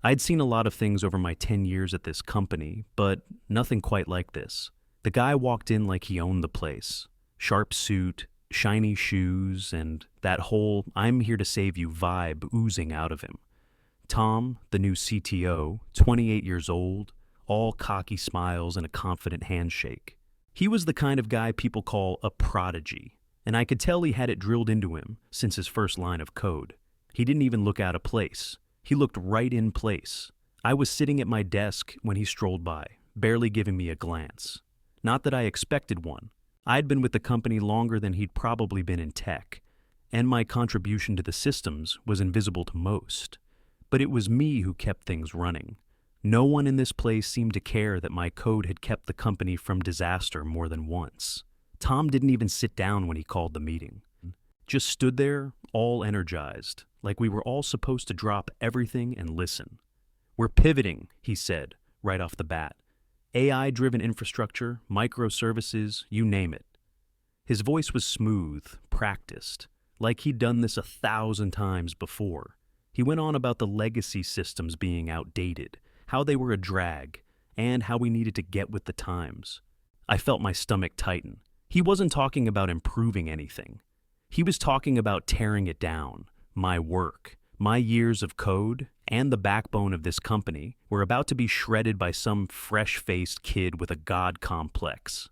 I'd seen a lot of things over my 10 years at this company, but nothing quite like this. The guy walked in like he owned the place. Sharp suit, shiny shoes, and that whole "I'm here to save you" vibe oozing out of him. Tom, the new CTO, 28 years old, all cocky smiles and a confident handshake. He was the kind of guy people call a prodigy, and I could tell he had it drilled into him since his first line of code. He didn't even look out of place. He looked right in place. I was sitting at my desk when he strolled by, barely giving me a glance. Not that I expected one. I'd been with the company longer than he'd probably been in tech, and my contribution to the systems was invisible to most. But it was me who kept things running. No one in this place seemed to care that my code had kept the company from disaster more than once. Tom didn't even sit down when he called the meeting. Just stood there, all energized, like we were all supposed to drop everything and listen. "We're pivoting," he said, right off the bat. "AI-driven infrastructure, microservices, you name it." His voice was smooth, practiced, like he'd done this 1,000 times before. He went on about the legacy systems being outdated, how they were a drag, and how we needed to get with the times. I felt my stomach tighten. He wasn't talking about improving anything. He was talking about tearing it down. My work, my years of code, and the backbone of this company were about to be shredded by some fresh-faced kid with a god complex.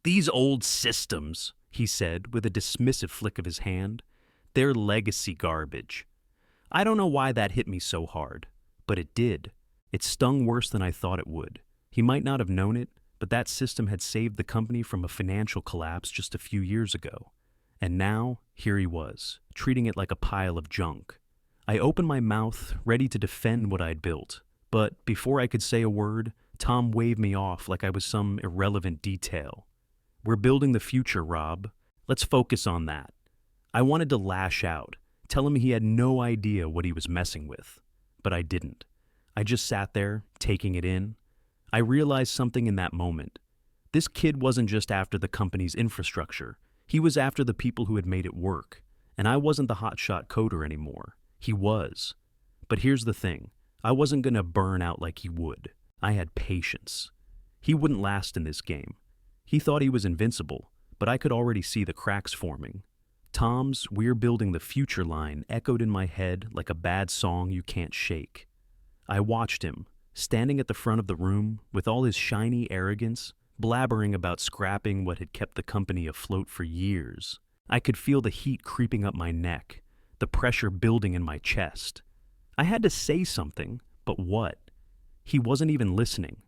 "These old systems," he said with a dismissive flick of his hand, "they're legacy garbage." I don't know why that hit me so hard, but it did. It stung worse than I thought it would. He might not have known it, but that system had saved the company from a financial collapse just a few years ago. And now, here he was, treating it like a pile of junk. I opened my mouth, ready to defend what I'd built, but before I could say a word, Tom waved me off like I was some irrelevant detail. "We're building the future, Rob. Let's focus on that." I wanted to lash out, tell him he had no idea what he was messing with, but I didn't. I just sat there, taking it in. I realized something in that moment. This kid wasn't just after the company's infrastructure. He was after the people who had made it work, and I wasn't the hotshot coder anymore. He was. But here's the thing. I wasn't going to burn out like he would. I had patience. He wouldn't last in this game. He thought he was invincible, but I could already see the cracks forming. Tom's "We're building the future" line echoed in my head like a bad song you can't shake. I watched him, standing at the front of the room with all his shiny arrogance, blabbering about scrapping what had kept the company afloat for years. I could feel the heat creeping up my neck, the pressure building in my chest. I had to say something, but what? He wasn't even listening.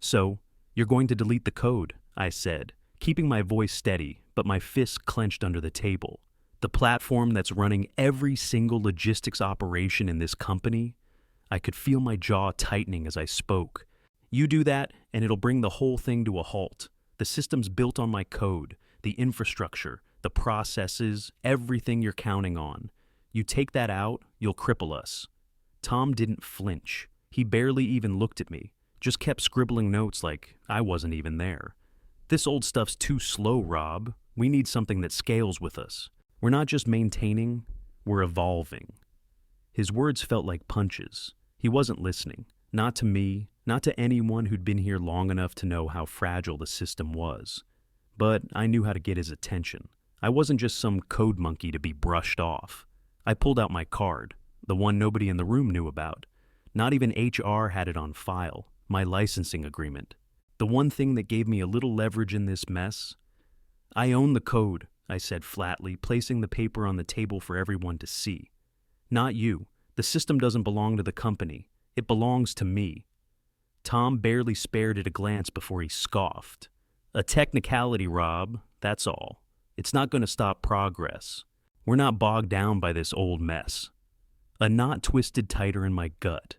"So, you're going to delete the code," I said, keeping my voice steady, but my fists clenched under the table. "The platform that's running every single logistics operation in this company?" I could feel my jaw tightening as I spoke. "You do that, and it'll bring the whole thing to a halt. The system's built on my code, the infrastructure, the processes, everything you're counting on. You take that out, you'll cripple us." Tom didn't flinch. He barely even looked at me, just kept scribbling notes like I wasn't even there. "This old stuff's too slow, Rob. We need something that scales with us. We're not just maintaining, we're evolving." His words felt like punches. He wasn't listening. Not to me, not to anyone who'd been here long enough to know how fragile the system was. But I knew how to get his attention. I wasn't just some code monkey to be brushed off. I pulled out my card, the one nobody in the room knew about. Not even HR had it on file, my licensing agreement. The one thing that gave me a little leverage in this mess. "I own the code," I said flatly, placing the paper on the table for everyone to see. "Not you. The system doesn't belong to the company. It belongs to me." Tom barely spared it a glance before he scoffed. "A technicality, Rob, that's all. It's not going to stop progress. We're not bogged down by this old mess." A knot twisted tighter in my gut.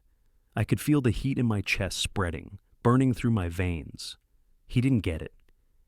I could feel the heat in my chest spreading, burning through my veins. He didn't get it.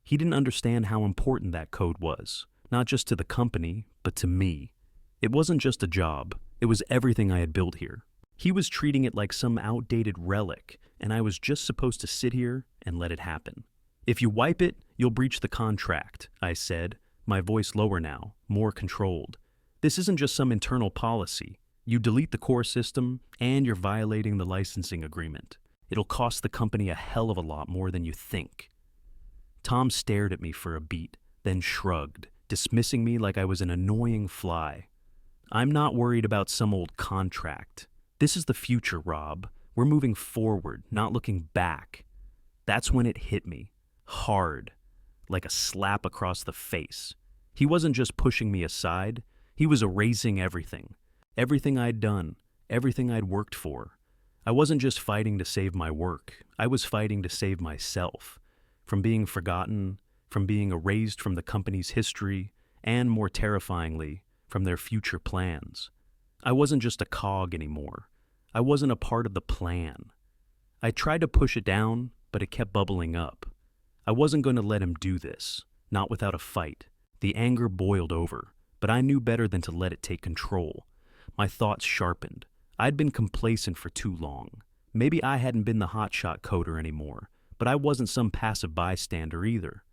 He didn't understand how important that code was, not just to the company, but to me. It wasn't just a job. It was everything I had built here. He was treating it like some outdated relic, and I was just supposed to sit here and let it happen. "If you wipe it, you'll breach the contract," I said, my voice lower now, more controlled. "This isn't just some internal policy. You delete the core system, and you're violating the licensing agreement. It'll cost the company a hell of a lot more than you think." Tom stared at me for a beat, then shrugged, dismissing me like I was an annoying fly. "I'm not worried about some old contract. This is the future, Rob. We're moving forward, not looking back." That's when it hit me. Hard. Like a slap across the face. He wasn't just pushing me aside, he was erasing everything. Everything I'd done, everything I'd worked for. I wasn't just fighting to save my work, I was fighting to save myself. From being forgotten, from being erased from the company's history, and more terrifyingly, from their future plans. I wasn't just a cog anymore. I wasn't a part of the plan. I tried to push it down, but it kept bubbling up. I wasn't going to let him do this, not without a fight. The anger boiled over, but I knew better than to let it take control. My thoughts sharpened. I'd been complacent for too long. Maybe I hadn't been the hotshot coder anymore, but I wasn't some passive bystander either.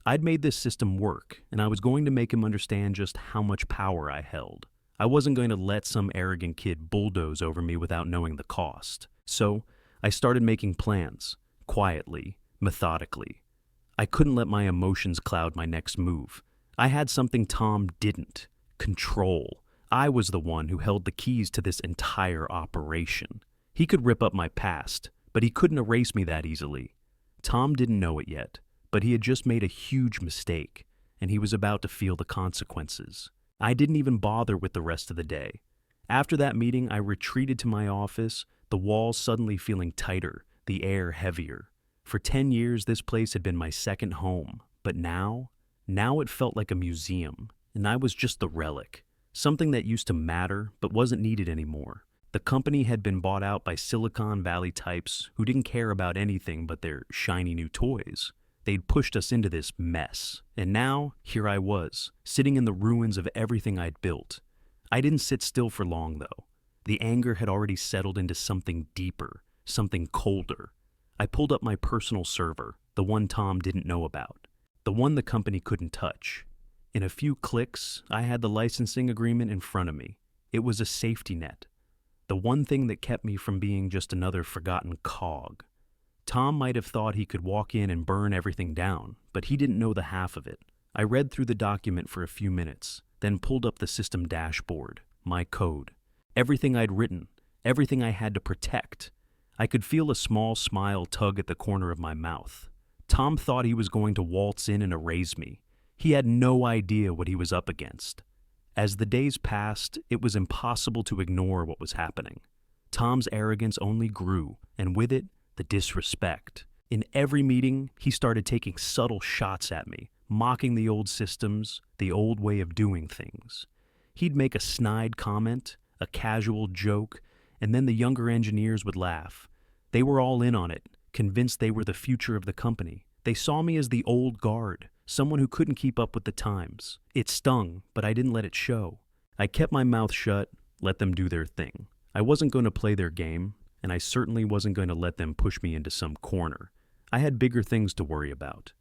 I'd made this system work, and I was going to make him understand just how much power I held. I wasn't going to let some arrogant kid bulldoze over me without knowing the cost. So, I started making plans, quietly, methodically. I couldn't let my emotions cloud my next move. I had something Tom didn't: control. I was the one who held the keys to this entire operation. He could rip up my past, but he couldn't erase me that easily. Tom didn't know it yet, but he had just made a huge mistake, and he was about to feel the consequences. I didn't even bother with the rest of the day. After that meeting, I retreated to my office, the walls suddenly feeling tighter, the air heavier. For 10 years, this place had been my second home, but now it felt like a museum, and I was just the relic, something that used to matter but wasn't needed anymore. The company had been bought out by Silicon Valley types who didn't care about anything but their shiny new toys. They'd pushed us into this mess, and now here I was, sitting in the ruins of everything I'd built. I didn't sit still for long, though. The anger had already settled into something deeper, something colder. I pulled up my personal server, the one Tom didn't know about, the one the company couldn't touch. In a few clicks, I had the licensing agreement in front of me. It was a safety net, the one thing that kept me from being just another forgotten cog. Tom might have thought he could walk in and burn everything down, but he didn't know the half of it. I read through the document for a few minutes, then pulled up the system dashboard, my code. Everything I'd written, everything I had to protect. I could feel a small smile tug at the corner of my mouth. Tom thought he was going to waltz in and erase me. He had no idea what he was up against. As the days passed, it was impossible to ignore what was happening. Tom's arrogance only grew, and with it, the disrespect. In every meeting, he started taking subtle shots at me, mocking the old systems, the old way of doing things. He'd make a snide comment, a casual joke, and then the younger engineers would laugh. They were all in on it, convinced they were the future of the company. They saw me as the old guard, someone who couldn't keep up with the times. It stung, but I didn't let it show. I kept my mouth shut, let them do their thing. I wasn't going to play their game, and I certainly wasn't going to let them push me into some corner. I had bigger things to worry about,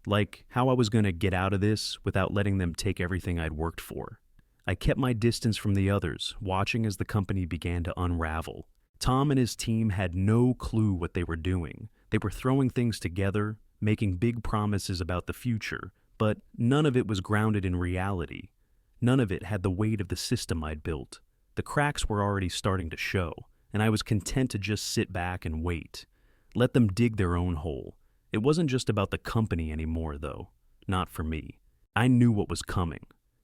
like how I was going to get out of this without letting them take everything I'd worked for. I kept my distance from the others, watching as the company began to unravel. Tom and his team had no clue what they were doing. They were throwing things together, making big promises about the future, but none of it was grounded in reality. None of it had the weight of the system I'd built. The cracks were already starting to show, and I was content to just sit back and wait. Let them dig their own hole. It wasn't just about the company anymore, though. Not for me. I knew what was coming.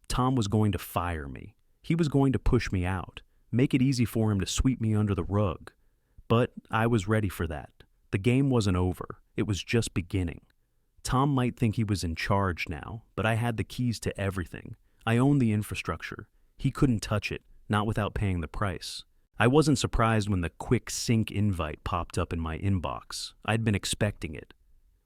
Tom was going to fire me. He was going to push me out, make it easy for him to sweep me under the rug. But I was ready for that. The game wasn't over. It was just beginning. Tom might think he was in charge now, but I had the keys to everything. I owned the infrastructure. He couldn't touch it, not without paying the price. I wasn't surprised when the quick sync invite popped up in my inbox. I'd been expecting it.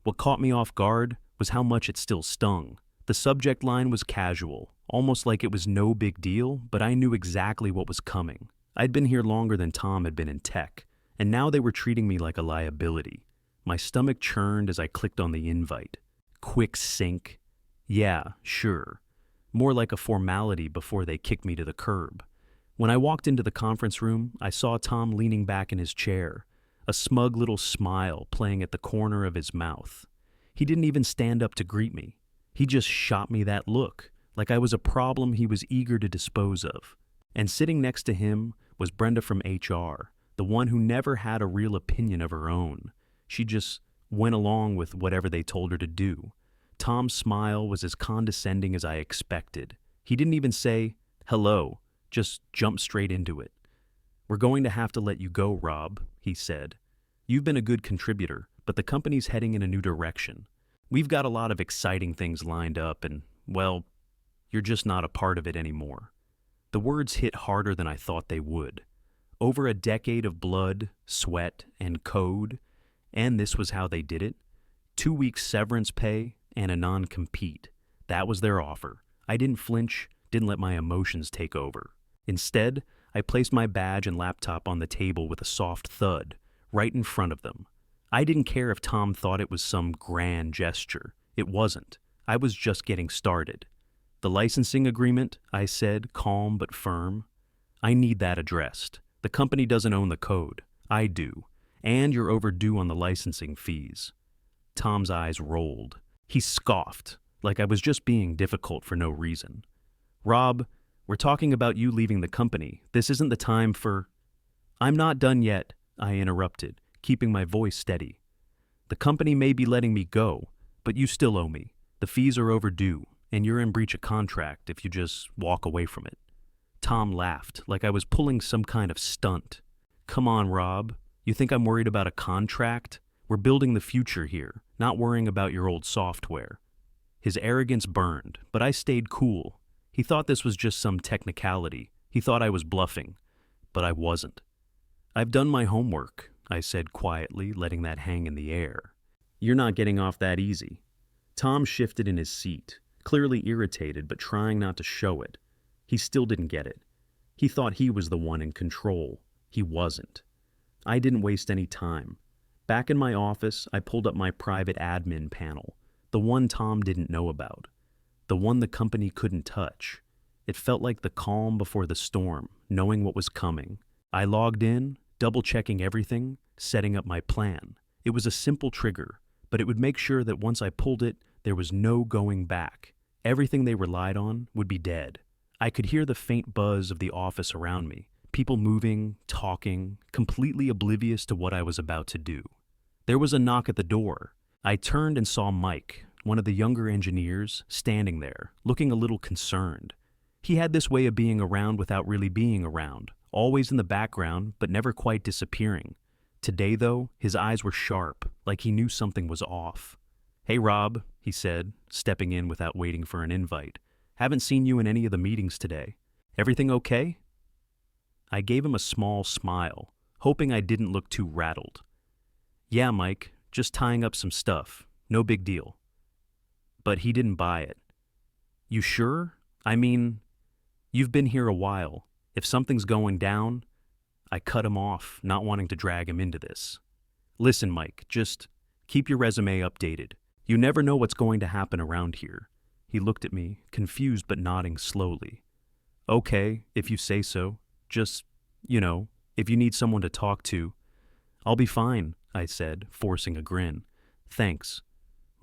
What caught me off guard was how much it still stung. The subject line was casual, almost like it was no big deal, but I knew exactly what was coming. I'd been here longer than Tom had been in tech, and now they were treating me like a liability. My stomach churned as I clicked on the invite. Quick sync? Yeah, sure. More like a formality before they kicked me to the curb. When I walked into the conference room, I saw Tom leaning back in his chair, a smug little smile playing at the corner of his mouth. He didn't even stand up to greet me. He just shot me that look, like I was a problem he was eager to dispose of. And sitting next to him was Brenda from HR, the one who never had a real opinion of her own. She just went along with whatever they told her to do. Tom's smile was as condescending as I expected. He didn't even say, "Hello," just jumped straight into it. "We're going to have to let you go, Rob," he said. "You've been a good contributor, but the company's heading in a new direction. We've got a lot of exciting things lined up and, well, you're just not a part of it anymore." The words hit harder than I thought they would. Over a decade of blood, sweat, and code, and this was how they did it. 2 weeks severance pay and a non-compete. That was their offer. I didn't flinch, didn't let my emotions take over. Instead, I placed my badge and laptop on the table with a soft thud, right in front of them. I didn't care if Tom thought it was some grand gesture. It wasn't. I was just getting started. "The licensing agreement," I said, calm but firm. "I need that addressed. The company doesn't own the code. I do. And you're overdue on the licensing fees." Tom's eyes rolled. He scoffed, like I was just being difficult for no reason. "Rob, we're talking about you leaving the company. This isn't the time for—" "I'm not done yet," I interrupted, keeping my voice steady. "The company may be letting me go, but you still owe me. The fees are overdue, and you're in breach of contract if you just walk away from it." Tom laughed, like I was pulling some kind of stunt. "Come on, Rob. You think I'm worried about a contract? We're building the future here, not worrying about your old software." His arrogance burned, but I stayed cool. He thought this was just some technicality. He thought I was bluffing, but I wasn't. "I've done my homework," I said quietly, letting that hang in the air. "You're not getting off that easy." Tom shifted in his seat, clearly irritated but trying not to show it. He still didn't get it. He thought he was the one in control. He wasn't. I didn't waste any time. Back in my office, I pulled up my private admin panel, the one Tom didn't know about, the one the company couldn't touch. It felt like the calm before the storm, knowing what was coming. I logged in, double-checking everything, setting up my plan. It was a simple trigger, but it would make sure that once I pulled it, there was no going back. Everything they relied on would be dead. I could hear the faint buzz of the office around me, people moving, talking, completely oblivious to what I was about to do. There was a knock at the door. I turned and saw Mike, one of the younger engineers, standing there, looking a little concerned. He had this way of being around without really being around, always in the background, but never quite disappearing. Today, though, his eyes were sharp, like he knew something was off. "Hey, Rob," he said, stepping in without waiting for an invite. "Haven't seen you in any of the meetings today. Everything okay?" I gave him a small smile, hoping I didn't look too rattled. "Yeah, Mike, just tying up some stuff. No big deal." But he didn't buy it. "You sure? I mean, you've been here a while. If something's going down—" I cut him off, not wanting to drag him into this. "Listen, Mike, just keep your resume updated. You never know what's going to happen around here." He looked at me, confused but nodding slowly. "Okay, if you say so. Just, if you need someone to talk to." "I'll be fine," I said, forcing a grin. "Thanks."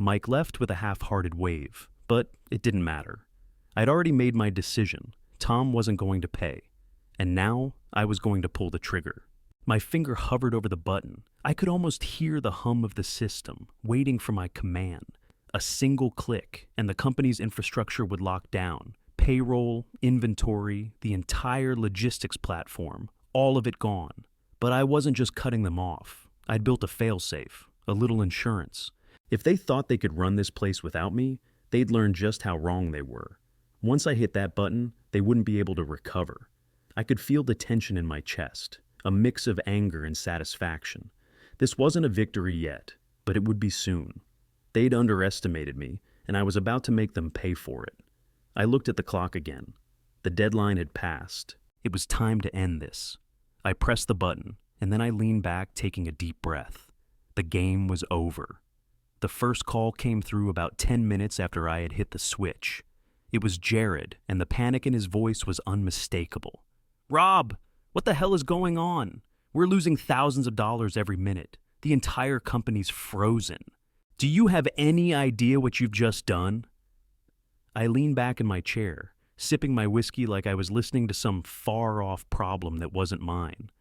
Mike left with a half-hearted wave, but it didn't matter. I'd already made my decision. Tom wasn't going to pay. And now I was going to pull the trigger. My finger hovered over the button. I could almost hear the hum of the system, waiting for my command. A single click, and the company's infrastructure would lock down. Payroll, inventory, the entire logistics platform, all of it gone. But I wasn't just cutting them off. I'd built a failsafe, a little insurance. If they thought they could run this place without me, they'd learn just how wrong they were. Once I hit that button, they wouldn't be able to recover. I could feel the tension in my chest, a mix of anger and satisfaction. This wasn't a victory yet, but it would be soon. They'd underestimated me, and I was about to make them pay for it. I looked at the clock again. The deadline had passed. It was time to end this. I pressed the button, and then I leaned back, taking a deep breath. The game was over. The first call came through about 10 minutes after I had hit the switch. It was Jared, and the panic in his voice was unmistakable. Rob, what the hell is going on? We're losing thousands of dollars every minute. The entire company's frozen. Do you have any idea what you've just done? I leaned back in my chair, sipping my whiskey like I was listening to some far-off problem that wasn't mine.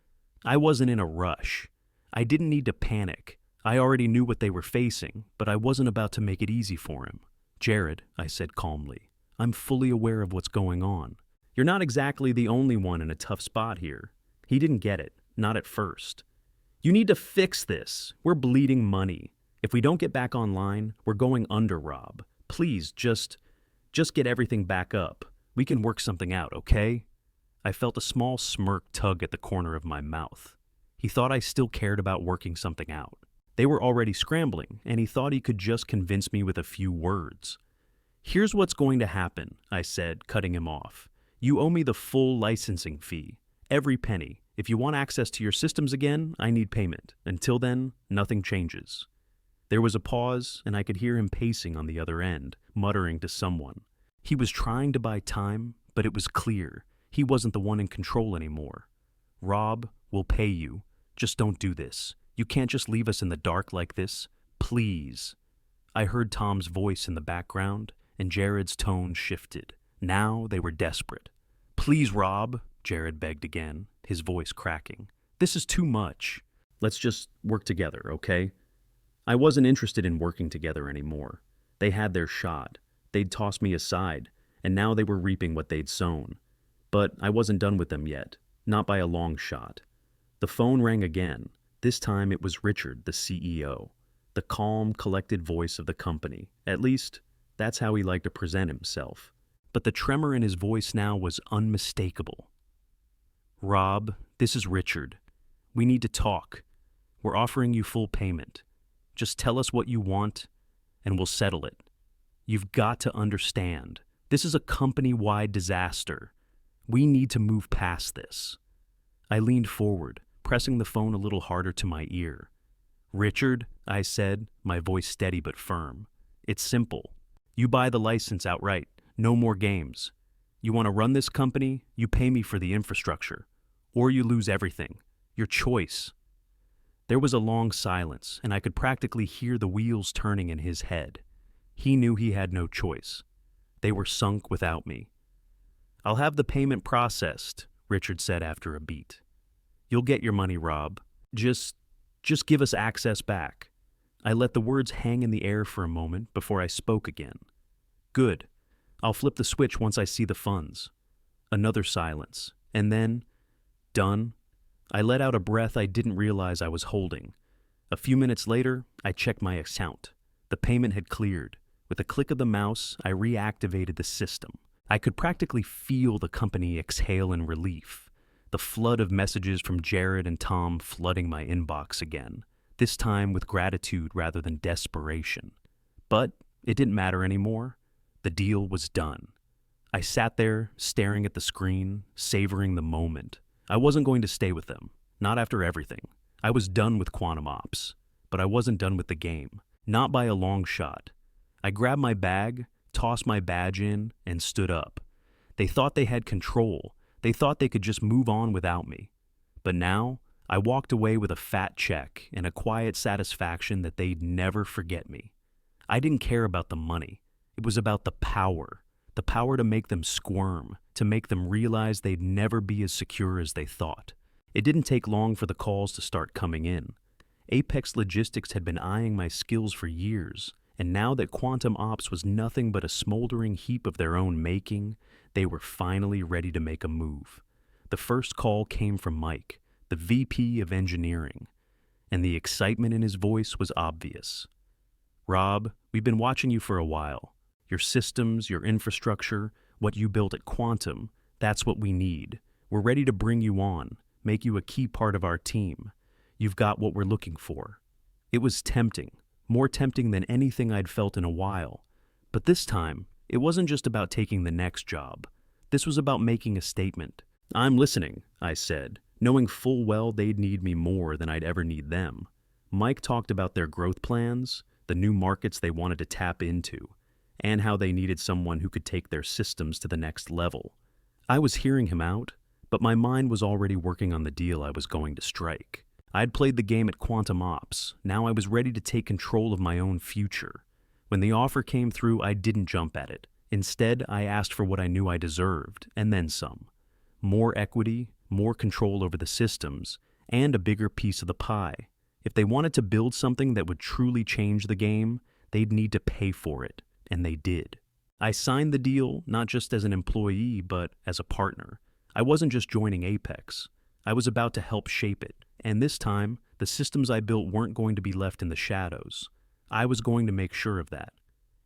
I wasn't in a rush. I didn't need to panic. I already knew what they were facing, but I wasn't about to make it easy for him. Jared, I said calmly, I'm fully aware of what's going on. You're not exactly the only one in a tough spot here. He didn't get it, not at first. You need to fix this. We're bleeding money. If we don't get back online, we're going under, Rob. Please, just get everything back up. We can work something out, okay? I felt a small smirk tug at the corner of my mouth. He thought I still cared about working something out. They were already scrambling, and he thought he could just convince me with a few words. Here's what's going to happen, I said, cutting him off. You owe me the full licensing fee. Every penny. If you want access to your systems again, I need payment. Until then, nothing changes. There was a pause, and I could hear him pacing on the other end, muttering to someone. He was trying to buy time, but it was clear. He wasn't the one in control anymore. Rob, we'll pay you. Just don't do this. You can't just leave us in the dark like this. Please. I heard Tom's voice in the background, and Jared's tone shifted. Now they were desperate. Please, Rob, Jared begged again, his voice cracking. This is too much. Let's just work together, okay? I wasn't interested in working together anymore. They had their shot. They'd tossed me aside, and now they were reaping what they'd sown. But I wasn't done with them yet, not by a long shot. The phone rang again. This time it was Richard, the CEO, the calm, collected voice of the company. At least, that's how he liked to present himself. But the tremor in his voice now was unmistakable. Rob, this is Richard. We need to talk. We're offering you full payment. Just tell us what you want, and we'll settle it. You've got to understand. This is a company-wide disaster. We need to move past this. I leaned forward, pressing the phone a little harder to my ear. Richard, I said, my voice steady but firm. It's simple. You buy the license outright. No more games. You want to run this company? You pay me for the infrastructure. Or you lose everything. Your choice. There was a long silence, and I could practically hear the wheels turning in his head. He knew he had no choice. They were sunk without me. I'll have the payment processed, Richard said after a beat. You'll get your money, Rob. Just give us access back. I let the words hang in the air for a moment before I spoke again. Good. I'll flip the switch once I see the funds. Another silence. And then, done. I let out a breath I didn't realize I was holding. A few minutes later, I checked my account. The payment had cleared. With a click of the mouse, I reactivated the system. I could practically feel the company exhale in relief. The flood of messages from Jared and Tom flooding my inbox again, this time with gratitude rather than desperation. But it didn't matter anymore. The deal was done. I sat there, staring at the screen, savoring the moment. I wasn't going to stay with them, not after everything. I was done with Quantum Ops, but I wasn't done with the game, not by a long shot. I grabbed my bag, tossed my badge in, and stood up. They thought they had control. They thought they could just move on without me. But now, I walked away with a fat check and a quiet satisfaction that they'd never forget me. I didn't care about the money. It was about the power to make them squirm, to make them realize they'd never be as secure as they thought. It didn't take long for the calls to start coming in. Apex Logistics had been eyeing my skills for years, and now that Quantum Ops was nothing but a smoldering heap of their own making, they were finally ready to make a move. The first call came from Mike, the VP of Engineering, and the excitement in his voice was obvious. Rob, we've been watching you for a while. Your systems, your infrastructure, what you built at Quantum, that's what we need. We're ready to bring you on, make you a key part of our team. You've got what we're looking for. It was tempting, more tempting than anything I'd felt in a while. But this time, it wasn't just about taking the next job. This was about making a statement. I'm listening, I said, knowing full well they'd need me more than I'd ever need them. Mike talked about their growth plans, the new markets they wanted to tap into, and how they needed someone who could take their systems to the next level. I was hearing him out, But my mind was already working on the deal I was going to strike. I'd played the game at Quantum Ops. Now I was ready to take control of my own future. When the offer came through, I didn't jump at it. Instead, I asked for what I knew I deserved, and then some. More equity, more control over the systems, and a bigger piece of the pie. If they wanted to build something that would truly change the game, they'd need to pay for it, and they did. I signed the deal not just as an employee, but as a partner. I wasn't just joining Apex. I was about to help shape it, and this time, the systems I built weren't going to be left in the shadows. I was going to make sure of that.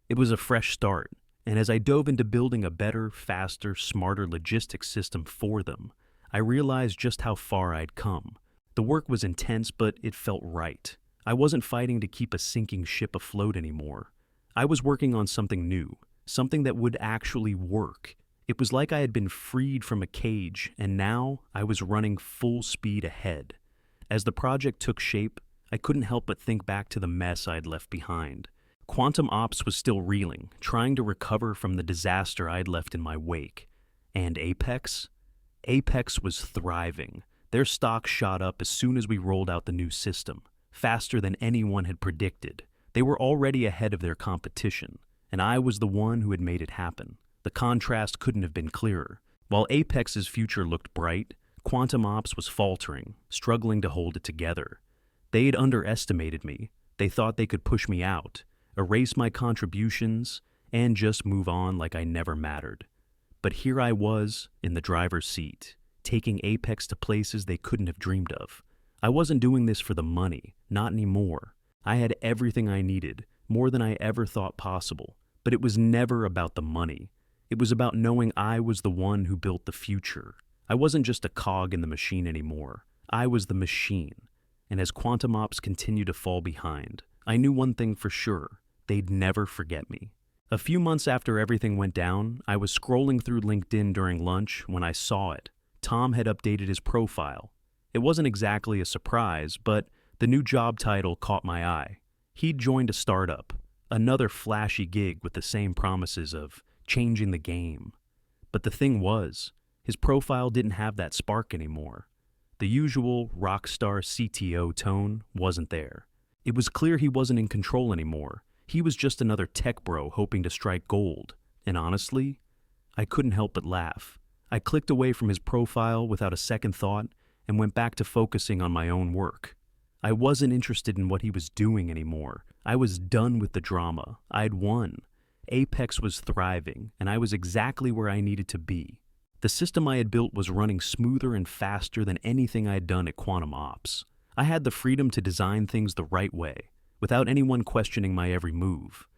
It was a fresh start, and as I dove into building a better, faster, smarter logistics system for them, I realized just how far I'd come. The work was intense, but it felt right. I wasn't fighting to keep a sinking ship afloat anymore. I was working on something new, something that would actually work. It was like I had been freed from a cage, and now I was running full speed ahead. As the project took shape, I couldn't help but think back to the mess I'd left behind. Quantum Ops was still reeling, trying to recover from the disaster I'd left in my wake. And Apex? Apex was thriving. Their stock shot up as soon as we rolled out the new system, faster than anyone had predicted. They were already ahead of their competition, and I was the one who had made it happen. The contrast couldn't have been clearer. While Apex's future looked bright, Quantum Ops was faltering, struggling to hold it together. They'd underestimated me. They thought they could push me out, erase my contributions, and just move on like I never mattered. But here I was, in the driver's seat, taking Apex to places they couldn't have dreamed of. I wasn't doing this for the money, not anymore. I had everything I needed, more than I ever thought possible. But it was never about the money. It was about knowing I was the one who built the future. I wasn't just a cog in the machine anymore. I was the machine. And as Quantum Ops continued to fall behind, I knew one thing for sure. They'd never forget me. A few months after everything went down, I was scrolling through LinkedIn during lunch when I saw it. Tom had updated his profile. It wasn't exactly a surprise, but the new job title caught my eye. He'd joined a startup, another flashy gig with the same promises of changing the game. But the thing was, his profile didn't have that spark anymore. The usual rock star CTO tone wasn't there. It was clear he wasn't in control anymore. He was just another tech bro hoping to strike gold. And honestly, I couldn't help but laugh. I clicked away from his profile without a second thought and went back to focusing on my own work. I wasn't interested in what he was doing anymore. I was done with the drama. I'd won. Apex was thriving, and I was exactly where I needed to be. The system I had built was running smoother and faster than anything I had done at Quantum Ops. I had the freedom to design things the right way, without anyone questioning my every move.